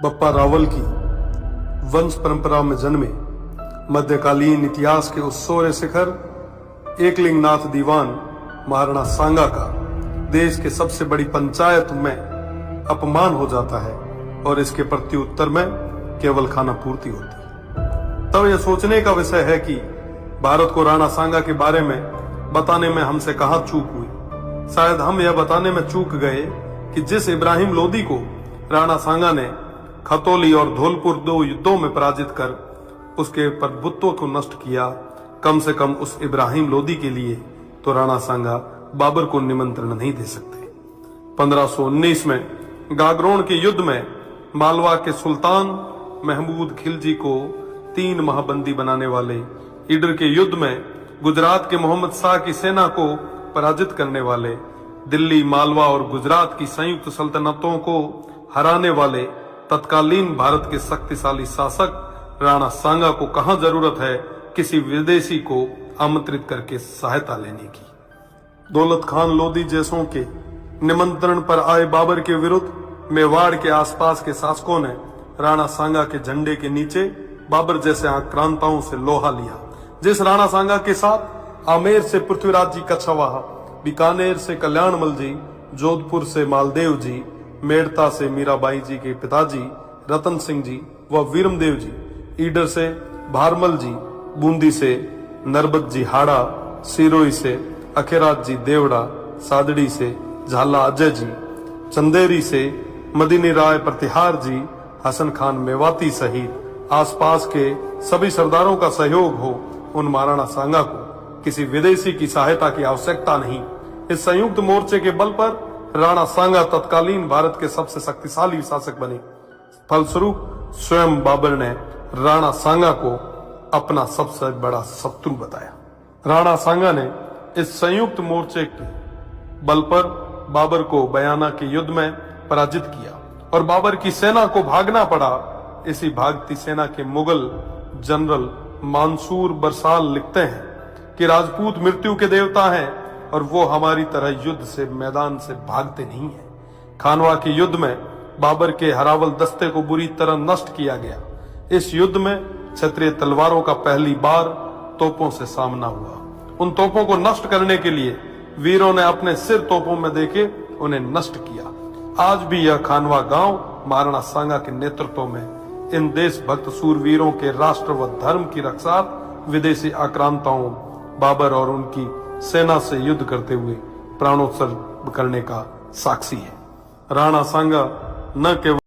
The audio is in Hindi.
बप्पा रावल की वंश परंपरा में जन्मे मध्यकालीन इतिहास के उस सोरे शिखर एकलिंगनाथ दीवान महाराणा सांगा का देश के सबसे बड़ी पंचायत में अपमान हो जाता है और इसके प्रत्युत्तर में केवल खाना पूर्ति होती है। तब यह सोचने का विषय है कि भारत को राणा सांगा के बारे में बताने में हमसे कहां चूक हुई। शायद हम यह बताने में चूक गए कि जिस इब्राहिम लोदी को राणा सांगा ने खतौली और धौलपुर 2 युद्धों में पराजित कर उसके प्रभुत्व को नष्ट किया, कम से कम उस इब्राहिम लोदी के लिए तो राणा सांगा बाबर को निमंत्रण नहीं दे सकते। 1519 में गागरोन के युद्ध में मालवा के सुल्तान महमूद खिलजी को 3 माह बंदी बनाने वाले, ईडर के युद्ध में गुजरात के मोहम्मद शाह की सेना को पराजित करने वाले, दिल्ली, मालवा और गुजरात की संयुक्त सल्तनतों को हराने वाले तत्कालीन भारत के शक्तिशाली शासक राणा सांगा को कहां जरूरत है किसी विदेशी को आमंत्रित करके सहायता लेने की। दौलत खान लोदी जैसों के निमंत्रण पर आए बाबर के विरुद्ध मेवाड़ के आसपास के शासकों ने राणा सांगा के झंडे के नीचे बाबर जैसे आक्रांताओं से लोहा लिया। जिस राणा सांगा के साथ आमेर से पृथ्वीराज जी कछवाहा, बीकानेर से कल्याणमल जी, जोधपुर से मालदेव जी, मेड़ता से मीराबाई जी के पिताजी रतन सिंह जी व वीरमदेव जी, ईडर से भारमल जी, बूंदी से नरबत जी हाड़ा, सिरोही से अखेराज जी देवड़ा, सादड़ी से झाला अजय जी, चंदेरी से मदीनी राय प्रतिहार जी, हसन खान मेवाती सहित आसपास के सभी सरदारों का सहयोग हो, उन महाराणा सांगा को किसी विदेशी की सहायता की आवश्यकता नहीं। इस संयुक्त मोर्चे के बल पर राणा सांगा तत्कालीन भारत के सबसे शक्तिशाली शासक बने। फलस्वरूप स्वयं बाबर ने राणा सांगा को अपना सबसे बड़ा शत्रु बताया। राणा सांगा ने इस संयुक्त मोर्चे के बल पर बाबर को बयाना के युद्ध में पराजित किया और बाबर की सेना को भागना पड़ा। इसी भागती सेना के मुगल जनरल मंसूर बरसाल लिखते हैं कि राजपूत मृत्यु के देवता हैं और वो हमारी तरह युद्ध से मैदान से भागते नहीं हैं। खानवा के युद्ध में बाबर के हरावल दस्ते को बुरी तरह नष्ट किया गया। इस युद्ध में क्षत्रिय तलवारों का पहली बार तोपों से सामना हुआ। उन तोपों को नष्ट करने के लिए वीरों ने अपने सिर तोपों में देके उन्हें नष्ट किया। आज भी यह खानवा गांव महाराणा सांगा के नेतृत्व में इन देशभक्त सूरवीरों के राष्ट्र व धर्म की रक्षा विदेशी आक्रांताओं बाबर और उनकी सेना से युद्ध करते हुए प्राणोत्सर्ग करने का साक्षी है। राणा सांगा न केवल